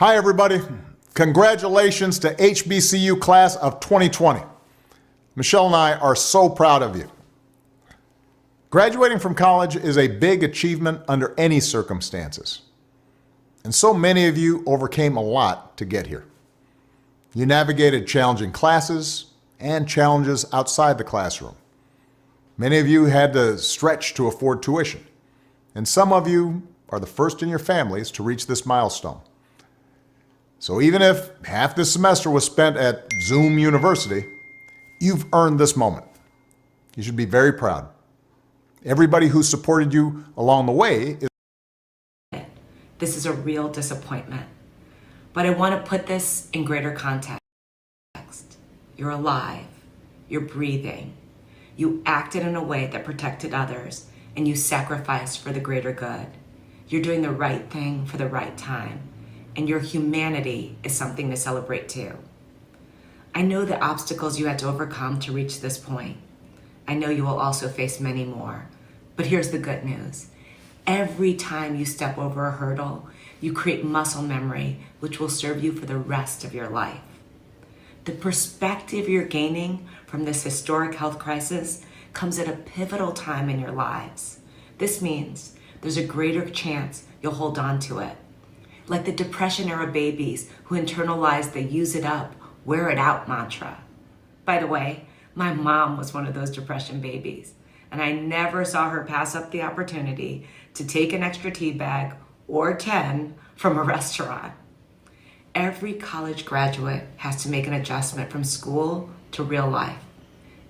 Hi, everybody. Congratulations to HBCU class of 2020. Michelle and I are so proud of you. Graduating from college is a big achievement under any circumstances. And so many of you overcame a lot to get here. You navigated challenging classes and challenges outside the classroom. Many of you had to stretch to afford tuition. And some of you are the first in your families to reach this milestone. So even if half this semester was spent at Zoom University, you've earned this moment. You should be very proud. Everybody who supported you along the way is. This is a real disappointment, but I want to put this in greater context. You're alive, you're breathing, you acted in a way that protected others, and you sacrificed for the greater good. You're doing the right thing for the right time, and your humanity is something to celebrate too. I know the obstacles you had to overcome to reach this point. I know you will also face many more, but here's the good news. Every time you step over a hurdle, you create muscle memory, which will serve you for the rest of your life. The perspective you're gaining from this historic health crisis comes at a pivotal time in your lives. This means there's a greater chance you'll hold on to it. Like the Depression-era babies who internalized the use it up, wear it out mantra. By the way, my mom was one of those Depression babies, and I never saw her pass up the opportunity to take an extra tea bag or 10 from a restaurant. Every college graduate has to make an adjustment from school to real life.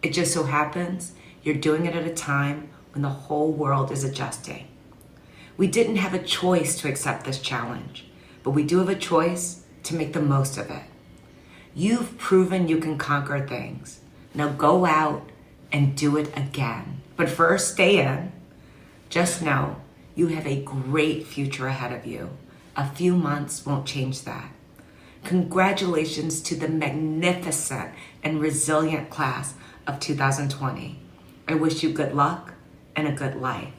It just so happens you're doing it at a time when the whole world is adjusting. We didn't have a choice to accept this challenge, but we do have a choice to make the most of it. You've proven you can conquer things. Now go out and do it again. But first, stay in. Just know you have a great future ahead of you. A few months won't change that. Congratulations to the magnificent and resilient class of 2020. I wish you good luck and a good life.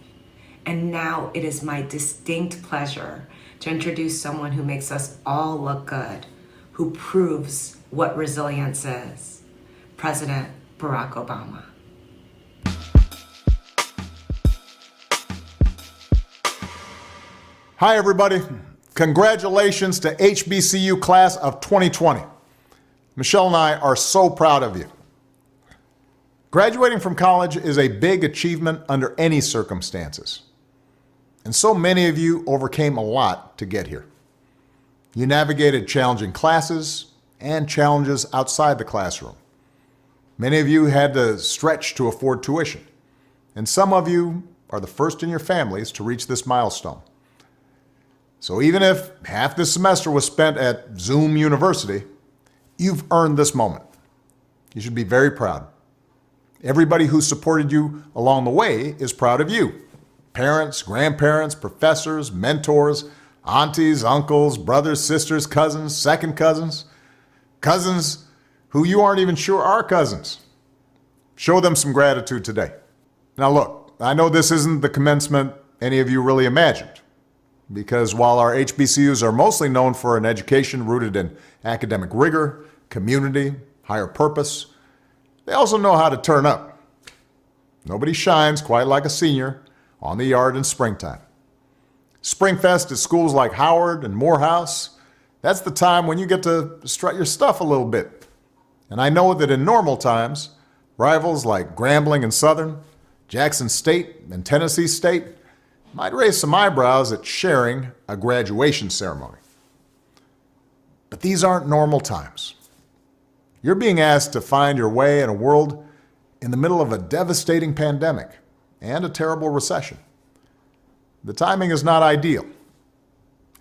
And now it is my distinct pleasure to introduce someone who makes us all look good, who proves what resilience is, President Barack Obama. Hi, everybody. Congratulations to HBCU class of 2020. Michelle and I are so proud of you. Graduating from college is a big achievement under any circumstances. And so many of you overcame a lot to get here. You navigated challenging classes and challenges outside the classroom. Many of you had to stretch to afford tuition. And some of you are the first in your families to reach this milestone. So even if half this semester was spent at Zoom University, you've earned this moment. You should be very proud. Everybody who supported you along the way is proud of you. Parents, grandparents, professors, mentors, aunties, uncles, brothers, sisters, cousins, second cousins, cousins who you aren't even sure are cousins. Show them some gratitude today. Now look, I know this isn't the commencement any of you really imagined, because while our HBCUs are mostly known for an education rooted in academic rigor, community, higher purpose, they also know how to turn up. Nobody shines quite like a senior on the yard in springtime. Springfest at schools like Howard and Morehouse, that's the time when you get to strut your stuff a little bit. And I know that in normal times, rivals like Grambling and Southern, Jackson State and Tennessee State might raise some eyebrows at sharing a graduation ceremony. But these aren't normal times. You're being asked to find your way in a world in the middle of a devastating pandemic and a terrible recession. The timing is not ideal.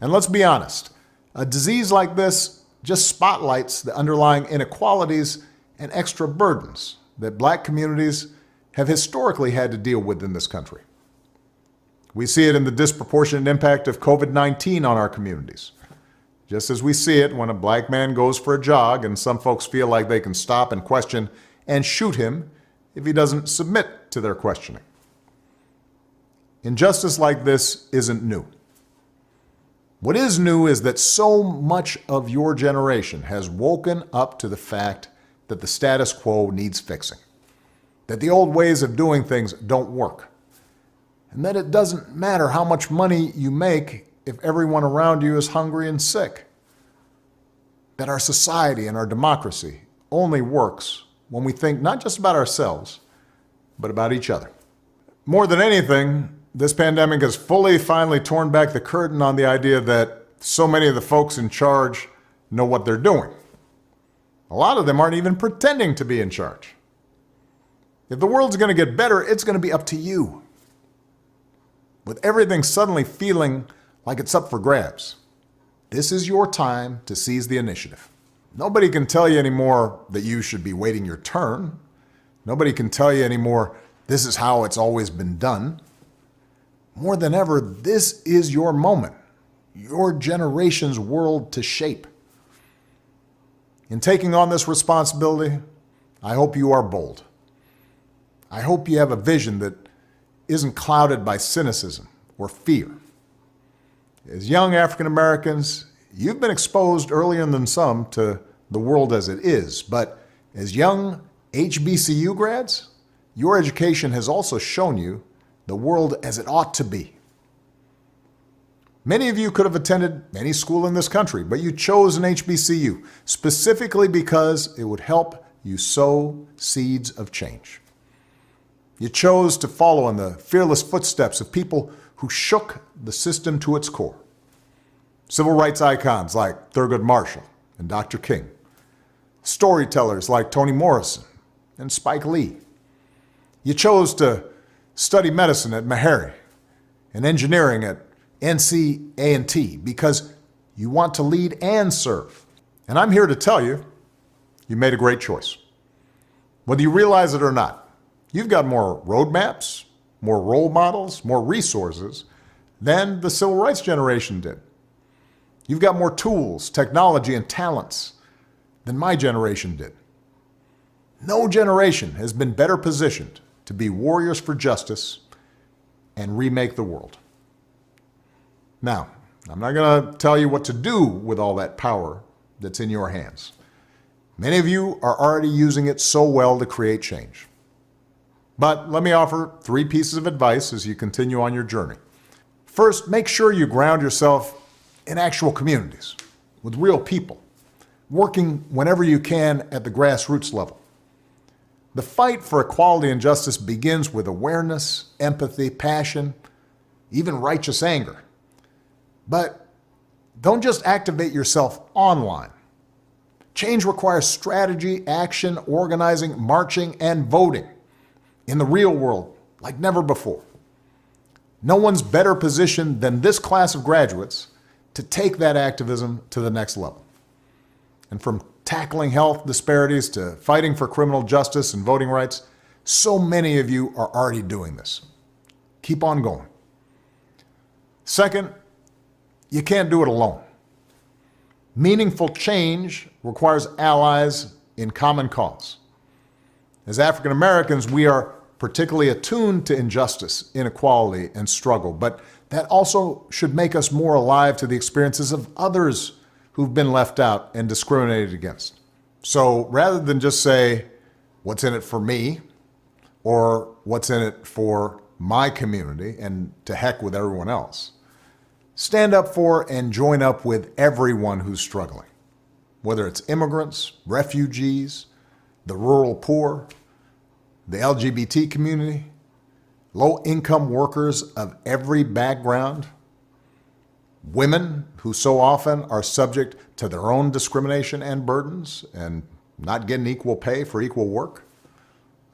And let's be honest, a disease like this just spotlights the underlying inequalities and extra burdens that Black communities have historically had to deal with in this country. We see it in the disproportionate impact of COVID-19 on our communities, just as we see it when a Black man goes for a jog and some folks feel like they can stop and question and shoot him if he doesn't submit to their questioning. Injustice like this isn't new. What is new is that so much of your generation has woken up to the fact that the status quo needs fixing, that the old ways of doing things don't work, and that it doesn't matter how much money you make if everyone around you is hungry and sick, that our society and our democracy only works when we think not just about ourselves, but about each other. More than anything, this pandemic has finally torn back the curtain on the idea that so many of the folks in charge know what they're doing. A lot of them aren't even pretending to be in charge. If the world's going to get better, it's going to be up to you. With everything suddenly feeling like it's up for grabs, this is your time to seize the initiative. Nobody can tell you anymore that you should be waiting your turn. Nobody can tell you anymore, this is how it's always been done. More than ever, this is your moment, your generation's world to shape. In taking on this responsibility, I hope you are bold. I hope you have a vision that isn't clouded by cynicism or fear. As young African Americans, you've been exposed earlier than some to the world as it is, but as young HBCU grads, your education has also shown you the world as it ought to be. Many of you could have attended any school in this country, but you chose an HBCU specifically because it would help you sow seeds of change. You chose to follow in the fearless footsteps of people who shook the system to its core. Civil rights icons like Thurgood Marshall and Dr. King. Storytellers like Toni Morrison and Spike Lee. You chose to study medicine at Meharry and engineering at NC-A&T because you want to lead and serve. And I'm here to tell you, you made a great choice. Whether you realize it or not, you've got more roadmaps, more role models, more resources than the civil rights generation did. You've got more tools, technology, and talents than my generation did. No generation has been better positioned to be warriors for justice and remake the world. Now, I'm not going to tell you what to do with all that power that's in your hands. Many of you are already using it so well to create change. But let me offer 3 pieces of advice as you continue on your journey. First, make sure you ground yourself in actual communities with real people, working whenever you can at the grassroots level. The fight for equality and justice begins with awareness, empathy, passion, even righteous anger. But don't just activate yourself online. Change requires strategy, action, organizing, marching, and voting in the real world like never before. No one's better positioned than this class of graduates to take that activism to the next level. And from tackling health disparities to fighting for criminal justice and voting rights, so many of you are already doing this. Keep on going. Second, you can't do it alone. Meaningful change requires allies in common cause. As African Americans, we are particularly attuned to injustice, inequality, and struggle, but that also should make us more alive to the experiences of others who've been left out and discriminated against. So rather than just say, what's in it for me, or what's in it for my community, and to heck with everyone else, stand up for and join up with everyone who's struggling, whether it's immigrants, refugees, the rural poor, the LGBT community, low-income workers of every background, women who so often are subject to their own discrimination and burdens and not getting equal pay for equal work.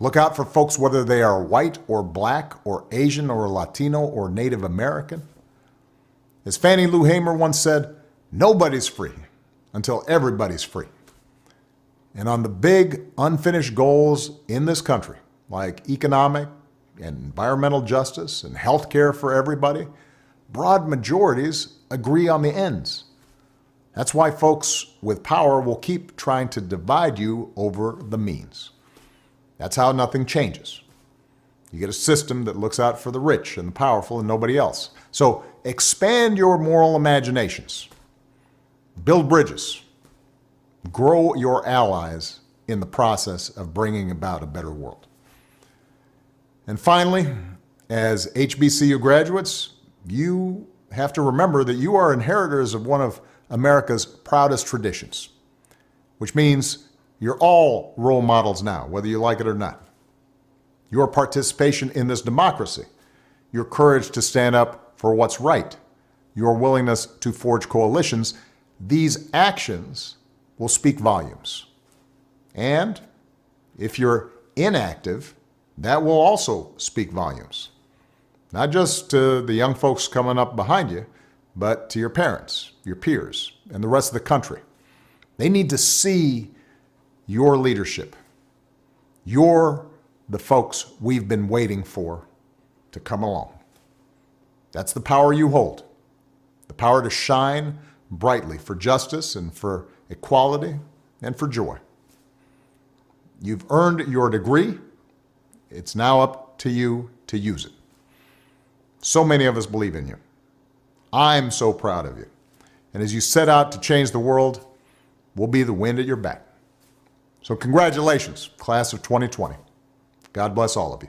Look out for folks whether they are white or black or Asian or Latino or Native American. As Fannie Lou Hamer once said, nobody's free until everybody's free. And on the big unfinished goals in this country, like economic and environmental justice and health care for everybody, broad majorities agree on the ends. That's why folks with power will keep trying to divide you over the means. That's how nothing changes. You get a system that looks out for the rich and the powerful and nobody else. So expand your moral imaginations, build bridges, grow your allies in the process of bringing about a better world. And finally, as HBCU graduates, you have to remember that you are inheritors of one of America's proudest traditions, which means you're all role models now, whether you like it or not. Your participation in this democracy, your courage to stand up for what's right, your willingness to forge coalitions, these actions will speak volumes. And if you're inactive, that will also speak volumes. Not just to the young folks coming up behind you, but to your parents, your peers, and the rest of the country. They need to see your leadership. You're the folks we've been waiting for to come along. That's the power you hold, the power to shine brightly for justice and for equality and for joy. You've earned your degree. It's now up to you to use it. So many of us believe in you. I'm so proud of you. And as you set out to change the world, we'll be the wind at your back. So congratulations, class of 2020. God bless all of you.